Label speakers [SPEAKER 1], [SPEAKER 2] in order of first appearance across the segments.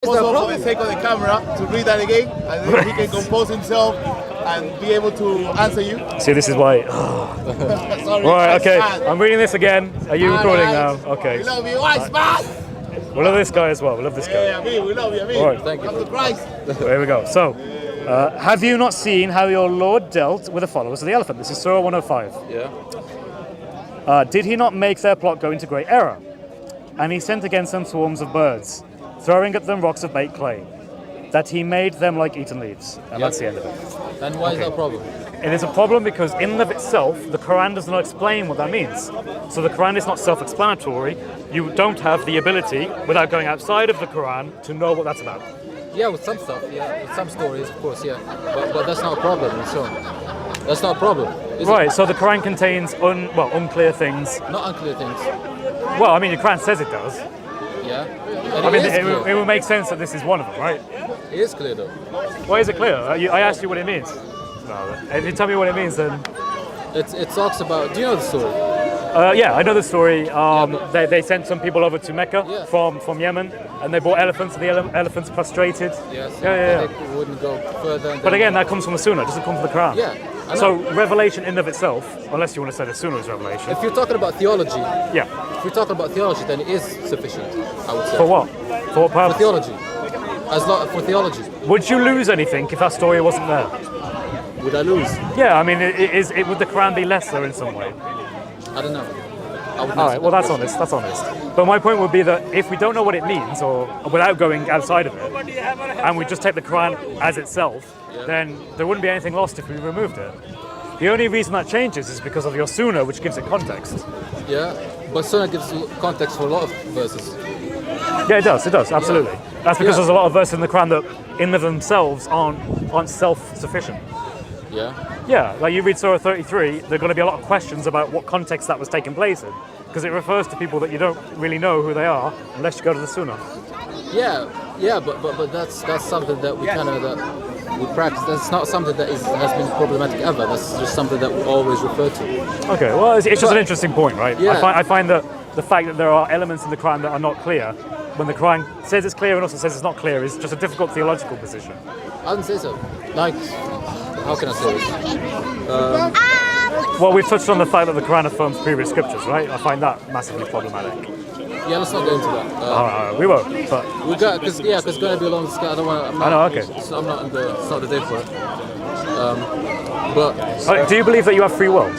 [SPEAKER 1] Also for the sake of the camera, to read that again, and then he can compose himself and be able to answer you.
[SPEAKER 2] See, this is why.
[SPEAKER 1] Sorry,
[SPEAKER 2] Right, okay,
[SPEAKER 1] bad.
[SPEAKER 2] I'm reading this again. Are you recording now? Okay.
[SPEAKER 1] We love you. Why, man?
[SPEAKER 2] We love this guy as well. We love this guy.
[SPEAKER 1] Yeah, we love you.
[SPEAKER 2] All right.
[SPEAKER 1] Thank you. Come to Christ.
[SPEAKER 2] There we go. So, have you not seen how your Lord dealt with the followers of the elephant? This is Surah 105.
[SPEAKER 3] Yeah.
[SPEAKER 2] Did he not make their plot go into great error? And he sent against them swarms of birds, throwing at them rocks of baked clay, that he made them like eaten leaves. And that's the end of it.
[SPEAKER 3] And why is that a problem?
[SPEAKER 2] It is a problem because in and of itself, the Qur'an does not explain what that means. So the Qur'an is not self-explanatory. You don't have the ability, without going outside of the Qur'an, to know what that's about.
[SPEAKER 3] Yeah, with some stuff, yeah. With some stories, of course, yeah. But that's not a problem, and so on. That's not a problem.
[SPEAKER 2] Right, so the Qur'an contains unclear things.
[SPEAKER 3] Not unclear things.
[SPEAKER 2] Well, I mean, the Qur'an says it does.
[SPEAKER 3] Yeah.
[SPEAKER 2] I mean, it would make sense that this is one of them, right?
[SPEAKER 3] It is clear, though.
[SPEAKER 2] Why is it clear? I asked you what it means. No, if you tell me what it means, then...
[SPEAKER 3] It talks about... Do you know the story?
[SPEAKER 2] Yeah, I know the story. They sent some people over to Mecca from Yemen, and they bought elephants, and the elephants prostrated.
[SPEAKER 3] Yes.
[SPEAKER 2] Yeah.
[SPEAKER 3] They wouldn't go further.
[SPEAKER 2] But again, that comes from the Sunnah, it doesn't come from the Quran.
[SPEAKER 3] Yeah.
[SPEAKER 2] So revelation in of itself, unless you want to say the Sunnah is revelation.
[SPEAKER 3] If you're talking about theology,
[SPEAKER 2] Yeah.
[SPEAKER 3] if you're talking about theology, then it is sufficient, I would say.
[SPEAKER 2] For what? For what
[SPEAKER 3] For
[SPEAKER 2] purpose?
[SPEAKER 3] theology. For theology.
[SPEAKER 2] Would you lose anything if that story wasn't there?
[SPEAKER 3] Would I lose?
[SPEAKER 2] Yeah, I mean, would the Quran be lesser in some way?
[SPEAKER 3] I don't know. I would
[SPEAKER 2] All right, well, that's honest. That's honest. But my point would be that if we don't know what it means, or without going outside of it, and we just take the Quran as itself, then there wouldn't be anything lost if we removed it. The only reason that changes is because of your Sunnah, which gives it context.
[SPEAKER 3] Yeah, but Sunnah gives context for a lot of verses.
[SPEAKER 2] Yeah, it does, absolutely. That's because there's a lot of verses in the Quran that in of themselves aren't self-sufficient.
[SPEAKER 3] Yeah.
[SPEAKER 2] Yeah, like you read Surah 33, there are going to be a lot of questions about what context that was taking place in, because it refers to people that you don't really know who they are unless you go to the Sunnah.
[SPEAKER 3] Yeah, but that's something that we we practice. That's not something that has been problematic ever. That's just something that we always refer to.
[SPEAKER 2] Okay, well, it's just an interesting point, right?
[SPEAKER 3] Yeah.
[SPEAKER 2] I find that the fact that there are elements in the Quran that are not clear, when the Quran says it's clear and also says it's not clear, is just a difficult theological position.
[SPEAKER 3] I wouldn't say so. Like, how can I say this?
[SPEAKER 2] Well, we've touched on the fact that the Quran affirms previous scriptures, right? I find that massively problematic.
[SPEAKER 3] Yeah, let's not go into that.
[SPEAKER 2] We won't, but...
[SPEAKER 3] We got, because it's going to be a long discussion. I don't want to...
[SPEAKER 2] I know, okay.
[SPEAKER 3] So I'm not it's not the day for it.
[SPEAKER 2] Do you believe that you have free will?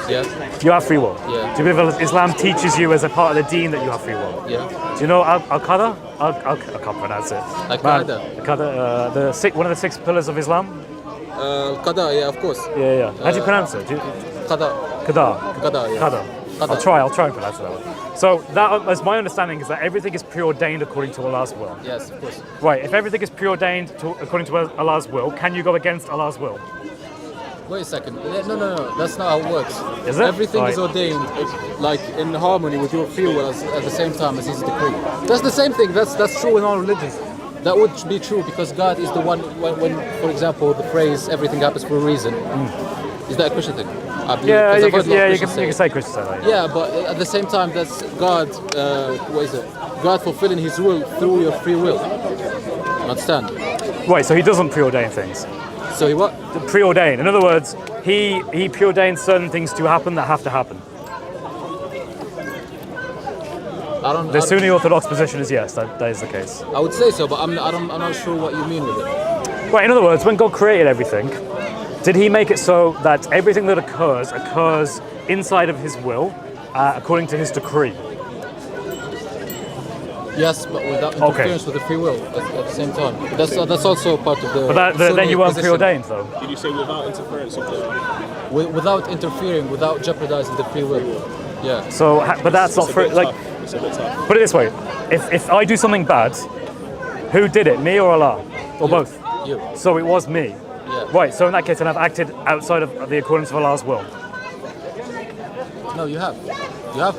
[SPEAKER 3] Yeah.
[SPEAKER 2] You have free will?
[SPEAKER 3] Yeah.
[SPEAKER 2] Do you believe that Islam teaches you as a part of the deen that you have free will?
[SPEAKER 3] Yeah.
[SPEAKER 2] Do you know Al-Qadha? I can't pronounce it.
[SPEAKER 3] Al-Qadha?
[SPEAKER 2] One of the 6 pillars of Islam?
[SPEAKER 3] Qada, yeah, of course.
[SPEAKER 2] Yeah. How do you pronounce it?
[SPEAKER 3] Qada.
[SPEAKER 2] Qada,
[SPEAKER 3] yeah.
[SPEAKER 2] Qada. I'll try and pronounce it that way. So that, as my understanding, is that everything is preordained according to Allah's will.
[SPEAKER 3] Yes, of course.
[SPEAKER 2] Right, if everything is preordained according to Allah's will, can you go against Allah's will?
[SPEAKER 3] Wait a second. No. That's not how it works.
[SPEAKER 2] Is it?
[SPEAKER 3] Everything is ordained, like in harmony with your free will at the same time as His decree. That's the same thing. That's true in all religions. That would be true because God is the one. When for example, the phrase "everything happens for a reason," is that a Christian thing? I believe,
[SPEAKER 2] you can say Christian say that.
[SPEAKER 3] Yeah, but at the same time, that's God. What is it? God fulfilling His will through your free will. Understand?
[SPEAKER 2] Right. So He doesn't preordain things.
[SPEAKER 3] So He what?
[SPEAKER 2] Preordain. In other words, He preordains certain things to happen that have to happen. The Sunni Orthodox position is yes, that is the case.
[SPEAKER 3] I would say so, but I'm not sure what you mean with it.
[SPEAKER 2] Right. In other words, when God created everything, did He make it so that everything that occurs inside of His will, according to His decree?
[SPEAKER 3] Yes, but without interference with the free will at the same time. That's also part of the.
[SPEAKER 2] But then you weren't preordained, though.
[SPEAKER 4] Did you say without interference of the?
[SPEAKER 3] Without interfering, without jeopardizing the free will. Yeah.
[SPEAKER 2] So, but that's not free. Like,
[SPEAKER 4] it's a bit tough.
[SPEAKER 2] Put it this way: if I do something bad, who did it? Me or Allah, or both?
[SPEAKER 3] You.
[SPEAKER 2] So it was me.
[SPEAKER 3] Yeah.
[SPEAKER 2] Right. So in that case, then I've acted outside of the accordance of Allah's will.
[SPEAKER 3] No, you have. You have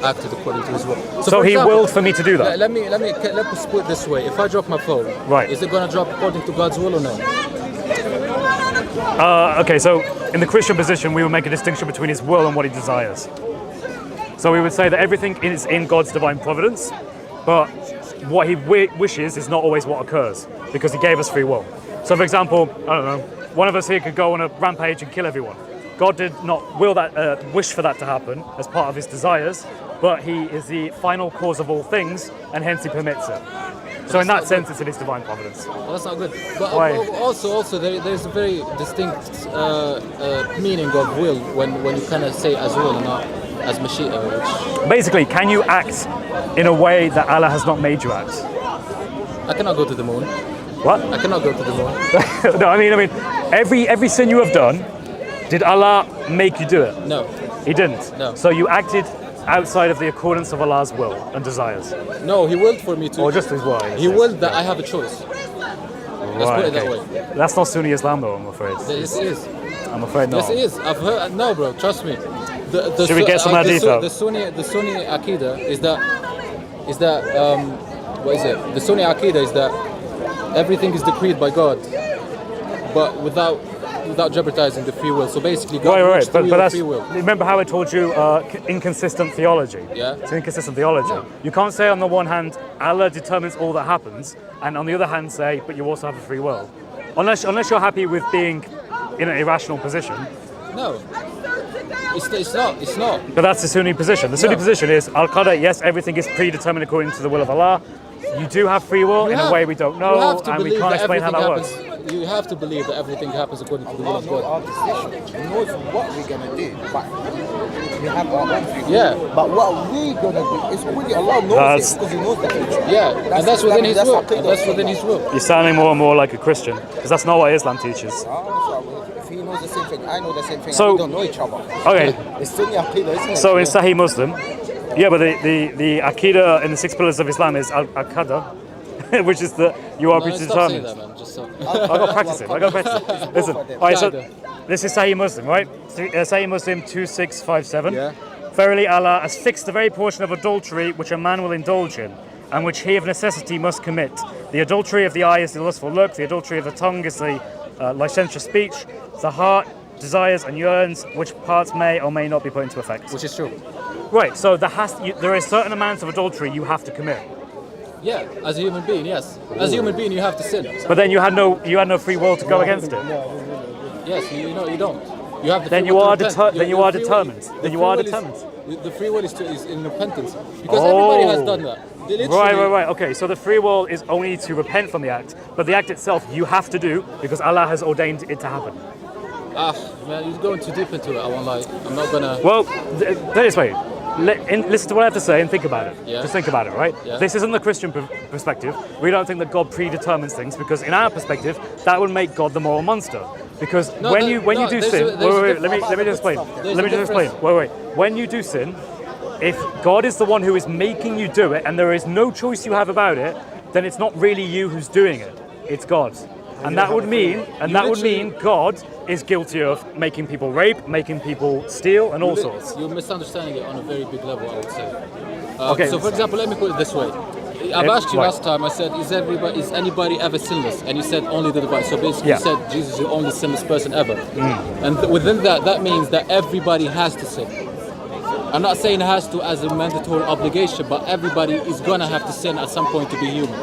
[SPEAKER 3] acted according to His will.
[SPEAKER 2] So He willed for me to do that.
[SPEAKER 3] Let me put it this way. If I drop my phone,
[SPEAKER 2] right,
[SPEAKER 3] is it going to drop according to God's will or no?
[SPEAKER 2] Okay, so in the Christian position, we would make a distinction between His will and what He desires. So we would say that everything is in God's divine providence, but what he wishes is not always what occurs, because he gave us free will. So for example, I don't know, one of us here could go on a rampage and kill everyone. God did not wish for that to happen as part of his desires, but he is the final cause of all things, and hence he permits it. So in that sense, it's in his divine providence.
[SPEAKER 3] Well, that's not good. But
[SPEAKER 2] Why?
[SPEAKER 3] also there's a very distinct meaning of will when you kind of say as will and not as Mashiach.
[SPEAKER 2] Basically, can you act in a way that Allah has not made you act?
[SPEAKER 3] I cannot go to the moon.
[SPEAKER 2] What?
[SPEAKER 3] I cannot go to the moon.
[SPEAKER 2] No, I mean, every sin you have done, did Allah make you do it?
[SPEAKER 3] No.
[SPEAKER 2] He didn't.
[SPEAKER 3] No.
[SPEAKER 2] So you acted outside of the accordance of Allah's will and desires,
[SPEAKER 3] No, he willed for me to.
[SPEAKER 2] or just His will.
[SPEAKER 3] He willed that I have a choice. Let's put it that way.
[SPEAKER 2] That's not Sunni Islam, though. I'm afraid.
[SPEAKER 3] Yes, it is.
[SPEAKER 2] I'm afraid not.
[SPEAKER 3] Yes, it is. I've heard. No, bro. Trust me.
[SPEAKER 2] Should we get some hadith out?
[SPEAKER 3] The Sunni Aqidah is that what is it? The Sunni Aqidah is that everything is decreed by God, but without jeopardizing the free will. So basically, God works
[SPEAKER 2] Right. But
[SPEAKER 3] through your
[SPEAKER 2] that's,
[SPEAKER 3] free will.
[SPEAKER 2] remember how I told you inconsistent theology?
[SPEAKER 3] Yeah.
[SPEAKER 2] It's inconsistent theology.
[SPEAKER 3] No.
[SPEAKER 2] You can't say on the one hand Allah determines all that happens, and on the other hand say, but you also have a free will. Unless you're happy with being in an irrational position.
[SPEAKER 3] No, it's not.
[SPEAKER 2] But that's the Sunni position. The Sunni
[SPEAKER 3] No.
[SPEAKER 2] position is Al-Qadar, yes, everything is predetermined according to the will of Allah. You do have free will in a way we don't
[SPEAKER 3] You
[SPEAKER 2] know,
[SPEAKER 3] have to
[SPEAKER 2] and we
[SPEAKER 3] believe
[SPEAKER 2] can't
[SPEAKER 3] that
[SPEAKER 2] explain how that
[SPEAKER 3] everything
[SPEAKER 2] works.
[SPEAKER 3] happens. You have to believe that everything happens according to the will of God.
[SPEAKER 5] Our decision. He knows what we're gonna do, but we have our own free will.
[SPEAKER 3] Yeah.
[SPEAKER 5] But what we're gonna do is only Allah knows
[SPEAKER 2] That's-
[SPEAKER 5] it because He knows the future.
[SPEAKER 3] Yeah, and that's within His
[SPEAKER 5] that's
[SPEAKER 3] will.
[SPEAKER 5] Aqidah.
[SPEAKER 3] And that's within His will.
[SPEAKER 2] You're sounding more and more like a Christian, because that's not what Islam teaches.
[SPEAKER 5] If He knows the same thing, I know the same thing.
[SPEAKER 2] So-
[SPEAKER 5] and we don't know each other.
[SPEAKER 2] Okay,
[SPEAKER 5] It's Sunni Aqidah, isn't it?
[SPEAKER 2] so in Sahih Muslim, yeah, but the Aqidah in the 6 pillars of Islam is Al-Qadar, which is that you are
[SPEAKER 3] No, stop saying
[SPEAKER 2] predetermined.
[SPEAKER 3] that, man. Just so.
[SPEAKER 2] I got to practice it. Listen, all right, so this is Sahih Muslim, right? Sahih Muslim 2657.
[SPEAKER 3] Yeah.
[SPEAKER 2] Verily Allah has fixed the very portion of adultery which a man will indulge in, and which he of necessity must commit. The adultery of the eye is the lustful look, the adultery of the tongue is the licentious speech, the heart desires and yearns, which parts may or may not be put into effect.
[SPEAKER 3] Which is true.
[SPEAKER 2] Right, so there is certain amounts of adultery you have to commit.
[SPEAKER 3] Yeah, as a human being, yes. As a human being, you have to sin.
[SPEAKER 2] But then you had no free will to go against it.
[SPEAKER 3] Yes, you don't. You have the
[SPEAKER 2] Then
[SPEAKER 3] free
[SPEAKER 2] you
[SPEAKER 3] will to
[SPEAKER 2] are
[SPEAKER 3] repent.
[SPEAKER 2] then you are determined. Then you are
[SPEAKER 3] free will
[SPEAKER 2] determined.
[SPEAKER 3] The free will is in repentance. Because everybody has done that. They literally-
[SPEAKER 2] Right. Okay, so the free will is only to repent from the act, but the act itself you have to do because Allah has ordained it to happen.
[SPEAKER 3] Man, you're going too deep into it. I won't lie. I'm not gonna.
[SPEAKER 2] Well, this way. Listen to what I have to say and think about it.
[SPEAKER 3] Yeah.
[SPEAKER 2] Just think about it, right?
[SPEAKER 3] Yeah.
[SPEAKER 2] This isn't the Christian perspective. We don't think that God predetermines things because, in our perspective, that would make God the moral monster. Because
[SPEAKER 3] No,
[SPEAKER 2] when
[SPEAKER 3] no,
[SPEAKER 2] you
[SPEAKER 3] no,
[SPEAKER 2] do
[SPEAKER 3] there's
[SPEAKER 2] sin,
[SPEAKER 3] a- there's a
[SPEAKER 2] wait, let me
[SPEAKER 3] difference.
[SPEAKER 2] just explain.
[SPEAKER 3] There's
[SPEAKER 2] Let
[SPEAKER 3] a
[SPEAKER 2] me just explain.
[SPEAKER 3] difference.
[SPEAKER 2] Wait. When you do sin, if God is the one who is making you do it, and there is no choice you have about it, then it's not really you who's doing it. It's God. And that would mean God is guilty of making people rape, making people steal, and all sorts.
[SPEAKER 3] You're misunderstanding it on a very big level, I would say.
[SPEAKER 2] Okay.
[SPEAKER 3] So, for example, let me put it this way. I've asked you
[SPEAKER 2] Right.
[SPEAKER 3] last time. I said, "Is anybody ever sinless?" And you said only the divine. So basically,
[SPEAKER 2] Yeah.
[SPEAKER 3] you said Jesus is the only sinless person ever. And within that means that everybody has to sin. I'm not saying it has to as a mandatory obligation, but everybody is gonna have to sin at some point to be human.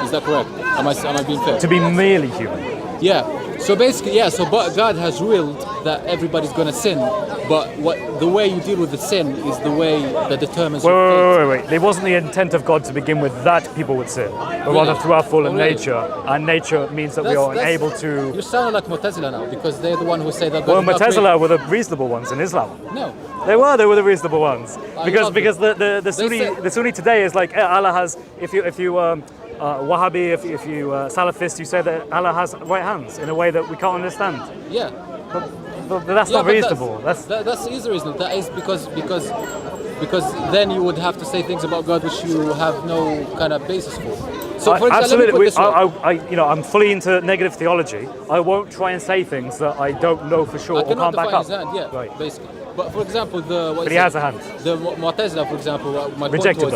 [SPEAKER 3] Is that correct? Am I being fair?
[SPEAKER 2] To be merely human.
[SPEAKER 3] Yeah. So basically, yeah. So but God has willed that everybody's gonna sin, but the way you deal with the sin is the way that determines your fate.
[SPEAKER 2] Wait. It wasn't the intent of God to begin with that people would sin, but rather through our fallen
[SPEAKER 3] Oh, really?
[SPEAKER 2] nature. And nature means that we are unable to.
[SPEAKER 3] You're sounding like Mu'tazila now because they're the one who say that God
[SPEAKER 2] Well,
[SPEAKER 3] did not
[SPEAKER 2] Mu'tazila were the reasonable ones in Islam.
[SPEAKER 3] create- No.
[SPEAKER 2] They were the reasonable ones because
[SPEAKER 3] love it.
[SPEAKER 2] the Sunni
[SPEAKER 3] said-
[SPEAKER 2] the Sunni today is like Allah has if you Wahhabi if you Salafist you say that Allah has right hands in a way that we can't understand.
[SPEAKER 3] Yeah.
[SPEAKER 2] But that's
[SPEAKER 3] Yeah,
[SPEAKER 2] not
[SPEAKER 3] but
[SPEAKER 2] reasonable. That's
[SPEAKER 3] that's the easy reason. That is because then you would have to say things about God which you have no kind of basis for. So, for example,
[SPEAKER 2] absolutely.
[SPEAKER 3] let me put this way.
[SPEAKER 2] I'm fully into negative theology. I won't try and say things that I don't know for sure
[SPEAKER 3] I
[SPEAKER 2] or
[SPEAKER 3] cannot
[SPEAKER 2] can't back
[SPEAKER 3] define
[SPEAKER 2] up.
[SPEAKER 3] his hand, yeah,
[SPEAKER 2] Right.
[SPEAKER 3] basically. But for example,
[SPEAKER 2] But he has a hand.
[SPEAKER 3] The Mu'tazila, for example,
[SPEAKER 2] Rejected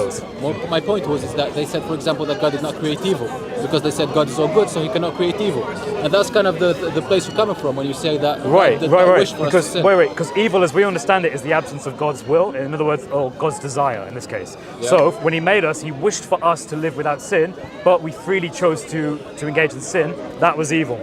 [SPEAKER 3] my point was is that they said, for example, that God did not create evil because they said God is all good, so He cannot create evil, and that's kind of the place you're coming from when you say that.
[SPEAKER 2] Right.
[SPEAKER 3] Wish for us to sin.
[SPEAKER 2] Because evil, as we understand it, is the absence of God's will. In other words, or God's desire in this case.
[SPEAKER 3] Yeah.
[SPEAKER 2] So when He made us, He wished for us to live without sin, but we freely chose to engage in sin. That was evil.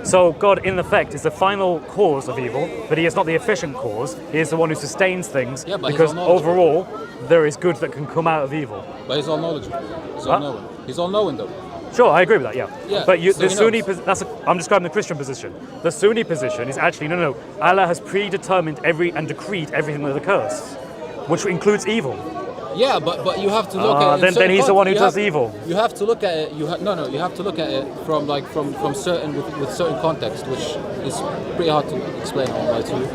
[SPEAKER 2] So God, in effect, is the final cause of evil, but He is not the efficient cause. He is the one who sustains things,
[SPEAKER 3] Yeah, but
[SPEAKER 2] because
[SPEAKER 3] He's all-knowledge.
[SPEAKER 2] overall, there is good that can come out of evil.
[SPEAKER 3] But He's all knowledgeable. He's all knowing. He's all knowing though.
[SPEAKER 2] Sure, I agree with that, yeah.
[SPEAKER 3] Yeah,
[SPEAKER 2] But
[SPEAKER 3] so
[SPEAKER 2] the
[SPEAKER 3] he
[SPEAKER 2] Sunni,
[SPEAKER 3] knows.
[SPEAKER 2] I'm describing the Christian position. The Sunni position is actually, no. Allah has predetermined and decreed everything that occurs, which includes evil.
[SPEAKER 3] Yeah, but you have to look at it.
[SPEAKER 2] Then he's the one who does evil.
[SPEAKER 3] You have to look at it. You have to look at it from certain with certain context, which is pretty hard to explain to you.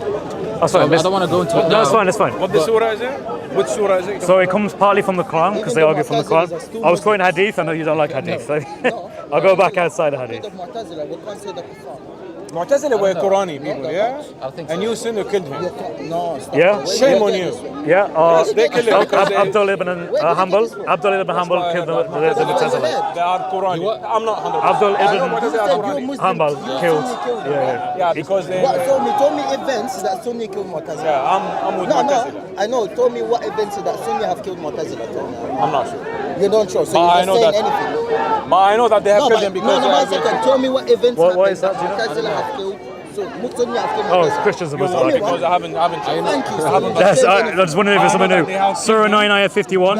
[SPEAKER 2] Oh, sorry,
[SPEAKER 3] I don't want to go into it
[SPEAKER 2] No,
[SPEAKER 3] now.
[SPEAKER 2] that's fine.
[SPEAKER 6] What the surah is it? Which surah is it?
[SPEAKER 2] So it comes partly from the Quran, because they argue from the Quran. I was quoting hadith, I know you don't like hadith, so I'll go back outside the hadith.
[SPEAKER 5] Mu'tazila, we can't say the Kuffar.
[SPEAKER 6] Mu'tazila were Qurani people, yeah?
[SPEAKER 3] I think
[SPEAKER 6] And
[SPEAKER 3] so.
[SPEAKER 6] you sin, you killed him.
[SPEAKER 5] No, stop.
[SPEAKER 2] Yeah?
[SPEAKER 6] Shame on you.
[SPEAKER 2] Yeah,
[SPEAKER 6] They kill him because they
[SPEAKER 2] Abdullah ibn Hanbal killed the Mu'tazila.
[SPEAKER 6] they are Qurani. I'm not 100%.
[SPEAKER 2] Abdul
[SPEAKER 6] I know
[SPEAKER 2] ibn
[SPEAKER 6] Mu'tazila are Qurani.
[SPEAKER 2] Hanbal killed. Yeah.
[SPEAKER 6] Yeah, because they.
[SPEAKER 5] What, told me events that Sunni killed Mu'tazila.
[SPEAKER 6] Yeah, I'm with Mu'tazila.
[SPEAKER 5] I know. Told me what events that Sunni have killed Mu'tazila. Tell me.
[SPEAKER 6] I'm not sure.
[SPEAKER 5] You don't show, so
[SPEAKER 6] But
[SPEAKER 5] you're
[SPEAKER 6] I
[SPEAKER 5] not
[SPEAKER 6] know
[SPEAKER 5] saying
[SPEAKER 6] that.
[SPEAKER 5] anything.
[SPEAKER 6] But I know that they have
[SPEAKER 5] No,
[SPEAKER 6] killed
[SPEAKER 5] but,
[SPEAKER 6] him because
[SPEAKER 5] no,
[SPEAKER 6] they
[SPEAKER 5] one
[SPEAKER 6] are
[SPEAKER 5] second. Tell me what events
[SPEAKER 2] What is
[SPEAKER 5] happened
[SPEAKER 2] that, do you know?
[SPEAKER 5] Mu'tazila have killed. So Sunni have killed
[SPEAKER 2] Oh, it's
[SPEAKER 5] Mu'tazila.
[SPEAKER 2] Christians and
[SPEAKER 6] You
[SPEAKER 2] Muslims.
[SPEAKER 6] won't, because I haven't checked.
[SPEAKER 5] Thank you.
[SPEAKER 6] I haven't
[SPEAKER 2] Yes,
[SPEAKER 5] Say
[SPEAKER 2] I
[SPEAKER 5] anything.
[SPEAKER 2] just wondering if there's something new. Surah 9, Ayah 51,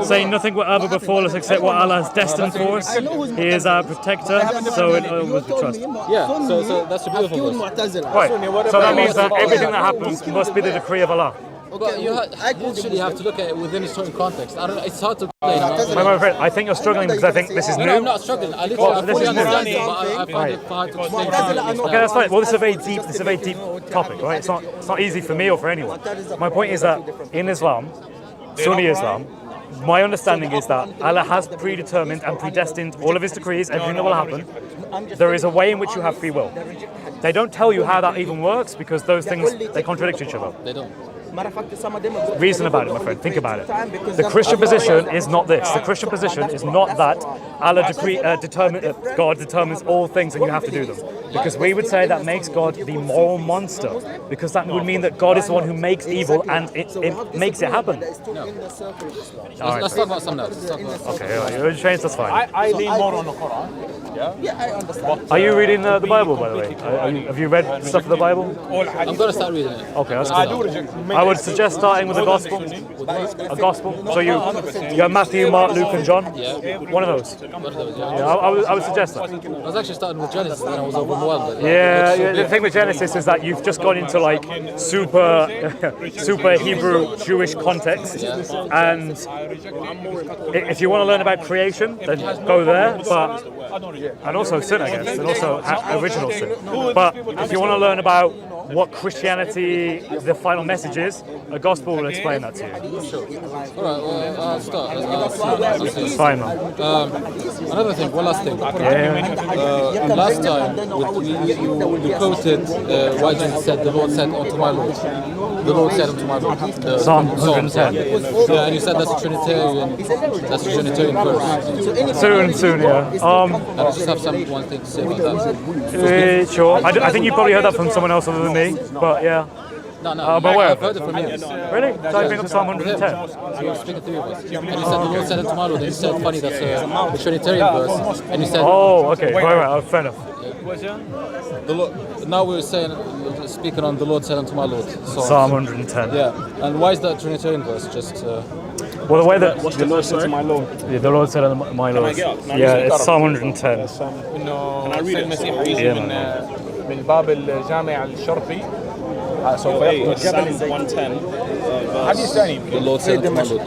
[SPEAKER 2] saying nothing will ever befall us except what Allah has destined for us. He is our protector, so in other words we trust.
[SPEAKER 3] Yeah, so that's the beautiful
[SPEAKER 5] killed
[SPEAKER 3] verse.
[SPEAKER 5] Mu'tazila.
[SPEAKER 2] Right, so that means that everything that happens must be the decree of Allah.
[SPEAKER 3] But you literally have to look at it within a certain context. It's hard to explain.
[SPEAKER 2] My friend, I think you're struggling because I think this is
[SPEAKER 3] No, I'm
[SPEAKER 2] new.
[SPEAKER 3] not struggling. I
[SPEAKER 2] Well,
[SPEAKER 3] literally
[SPEAKER 2] this
[SPEAKER 3] fully
[SPEAKER 2] is new.
[SPEAKER 3] understand it, but I find it hard to explain.
[SPEAKER 2] Okay, that's fine. Well, this is a very deep topic, right? It's not easy for me or for anyone. My point is that in Islam, Sunni Islam, my understanding is that Allah has predetermined and predestined all of His decrees, everything that will happen. There is a way in which you have free will. They don't tell you how that even works because those things, they contradict each other.
[SPEAKER 3] They don't.
[SPEAKER 2] Reason about it, my friend. Think about it. The Christian position is not this. The Christian position is not that Allah God determines all things and you have to do them. Because we would say that makes God the moral monster. Because that would mean that God is the one who makes evil and it makes it happen.
[SPEAKER 3] Let's talk about something else. Let's talk about
[SPEAKER 2] Okay, all right, you're changed, that's fine.
[SPEAKER 6] I lean more on the Quran.
[SPEAKER 5] Yeah, I understand.
[SPEAKER 2] Are you reading the Bible, by the way? Have you read stuff of the Bible?
[SPEAKER 3] I'm going to start reading it.
[SPEAKER 2] Okay, that's
[SPEAKER 6] I
[SPEAKER 2] good.
[SPEAKER 6] do reject.
[SPEAKER 2] I would suggest starting with the Gospel. A Gospel. So you have Matthew, Mark, Luke, and John. One of those.
[SPEAKER 3] One of those, yeah.
[SPEAKER 2] Yeah, I would suggest that.
[SPEAKER 3] I was actually starting with Genesis, then I was overwhelmed.
[SPEAKER 2] Yeah, the thing with Genesis is that you've just gone into like super Hebrew Jewish context, and if you want to learn about creation, then go there. But and also sin, I guess, and also original sin. But if you want to learn about what Christianity, the final message is, a gospel will explain that to you.
[SPEAKER 3] Alright, well, I'll start.
[SPEAKER 2] It's fine, man.
[SPEAKER 3] Another thing, one last thing.
[SPEAKER 2] Yeah.
[SPEAKER 3] Last time, you quoted why Jesus said, the Lord said unto my Lord. The Lord said unto my Lord.
[SPEAKER 2] Psalm 110.
[SPEAKER 3] Yeah, and you said that's a Trinitarian verse.
[SPEAKER 2] Soon, yeah.
[SPEAKER 3] And I just have one thing to say about that.
[SPEAKER 2] Sure. I think you probably heard that from someone else other than me, but yeah.
[SPEAKER 3] No,
[SPEAKER 2] I'm aware
[SPEAKER 3] I've
[SPEAKER 2] of
[SPEAKER 3] heard
[SPEAKER 2] it.
[SPEAKER 3] it from you.
[SPEAKER 2] Really? So I bring up Psalm 110.
[SPEAKER 3] So you were speaking to us. And you said, the Lord said unto my Lord. And you said, funny, that's a Trinitarian verse. And you said,
[SPEAKER 2] Oh, okay. Right. Fair enough.
[SPEAKER 3] the Lord, now we're saying, speaking on the Lord said unto my Lord.
[SPEAKER 2] Psalm 110.
[SPEAKER 3] Yeah, and why is that Trinitarian verse? Just
[SPEAKER 2] Well, the way that
[SPEAKER 4] What's the Lord said to my Lord?
[SPEAKER 2] yeah, the Lord said unto my Lord.
[SPEAKER 4] get up? Can I
[SPEAKER 2] Yeah,
[SPEAKER 4] read it?
[SPEAKER 2] it's Psalm 110.
[SPEAKER 6] انه
[SPEAKER 4] Can I read it?
[SPEAKER 6] المسيح
[SPEAKER 2] Yeah,
[SPEAKER 6] يجي من
[SPEAKER 2] man.
[SPEAKER 6] من الباب الجامع الشرقي سوف
[SPEAKER 4] Hey,
[SPEAKER 6] يقتل
[SPEAKER 4] Psalm
[SPEAKER 6] جبل
[SPEAKER 4] 110,
[SPEAKER 6] How do you say him?
[SPEAKER 3] the Lord sent Muhammad.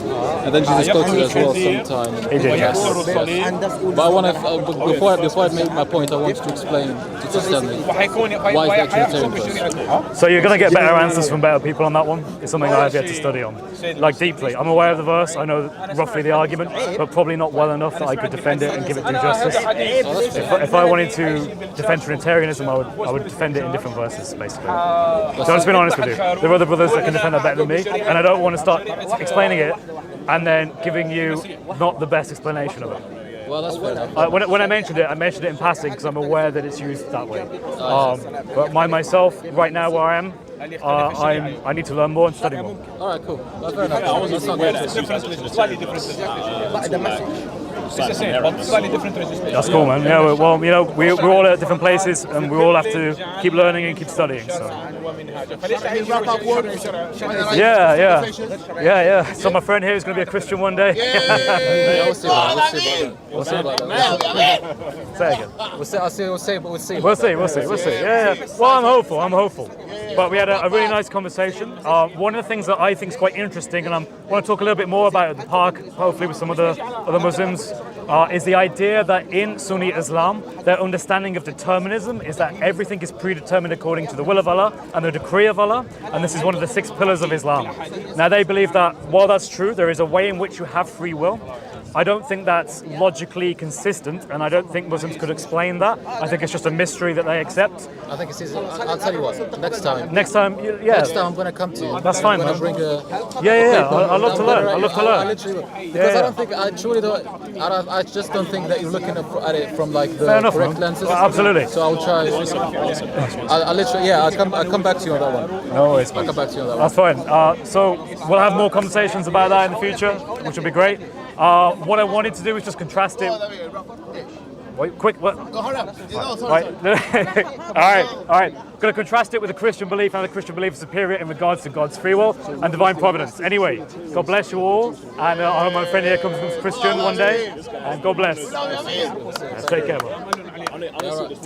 [SPEAKER 3] And then Jesus spoke to it as well sometime.
[SPEAKER 2] He did, yes.
[SPEAKER 5] And that's all.
[SPEAKER 3] But I want to, before I make my point, I want to explain to Testament why is that Trinitarian verse.
[SPEAKER 2] So you're going to get better answers from better people on that one. It's something I have yet to study on, like deeply. I'm aware of the verse. I know roughly the argument, but probably not well enough that I could defend it and give it due justice. If I wanted to defend Trinitarianism, I would defend it in different verses, basically. So I'm just being honest with you. There are other brothers that can defend that better than me, and I don't want to start explaining it and then giving you not the best explanation of it.
[SPEAKER 3] Well, that's fair enough.
[SPEAKER 2] When I mentioned it in passing because I'm aware that it's used that way. But myself, right now where I am, I need to learn more and study more.
[SPEAKER 3] All right, cool. That's fair enough. That's not great.
[SPEAKER 6] Slightly different.
[SPEAKER 5] But the message.
[SPEAKER 6] It's the same, but slightly different translation.
[SPEAKER 2] That's cool, man. Yeah, well, you know, we're all at different places and we all have to keep learning and keep studying. So.
[SPEAKER 1] Wrap up words.
[SPEAKER 2] Yeah. So my friend here is going to be a Christian one day.
[SPEAKER 3] Yeah, we'll see about that. We'll see about that.
[SPEAKER 2] Say again.
[SPEAKER 3] We'll see.
[SPEAKER 2] We'll see. Yeah. Well, I'm hopeful. But we had a really nice conversation. One of the things that I think is quite interesting, and I want to talk a little bit more about at the park, hopefully with some of the other Muslims, is the idea that in Sunni Islam, their understanding of determinism is that everything is predetermined according to the will of Allah and the decree of Allah, and this is one of the 6 pillars of Islam. Now they believe that while that's true, there is a way in which you have free will. I don't think that's logically consistent, and I don't think Muslims could explain that. I think it's just a mystery that they accept.
[SPEAKER 3] I think it's easy. I'll tell you what. Next time.
[SPEAKER 2] Next time,
[SPEAKER 3] Next time I'm going to come to you.
[SPEAKER 2] That's fine,
[SPEAKER 3] I'm
[SPEAKER 2] man.
[SPEAKER 3] going to bring a.
[SPEAKER 2] Yeah. I love to learn. I
[SPEAKER 3] literally will. Because I don't think, I truly don't, I just don't think that you're looking at it from like the
[SPEAKER 2] Fair enough,
[SPEAKER 3] correct
[SPEAKER 2] man.
[SPEAKER 3] lenses.
[SPEAKER 2] Absolutely.
[SPEAKER 3] So I'll try. I'll literally, I'll come back to you on that one.
[SPEAKER 2] No worries,
[SPEAKER 3] I'll
[SPEAKER 2] man.
[SPEAKER 3] come back to you on that one.
[SPEAKER 2] That's fine. So we'll have more conversations about that in the future, which will be great. What I wanted to do was just contrast it. Wait, quick, what?
[SPEAKER 1] Go, hurry up.
[SPEAKER 2] Right. all right. I'm going to contrast it with the Christian belief, and the Christian belief is superior in regards to God's free will and divine providence. Anyway, God bless you all, and I hope my friend here comes from Christian one day, and God bless. Take care, bro. No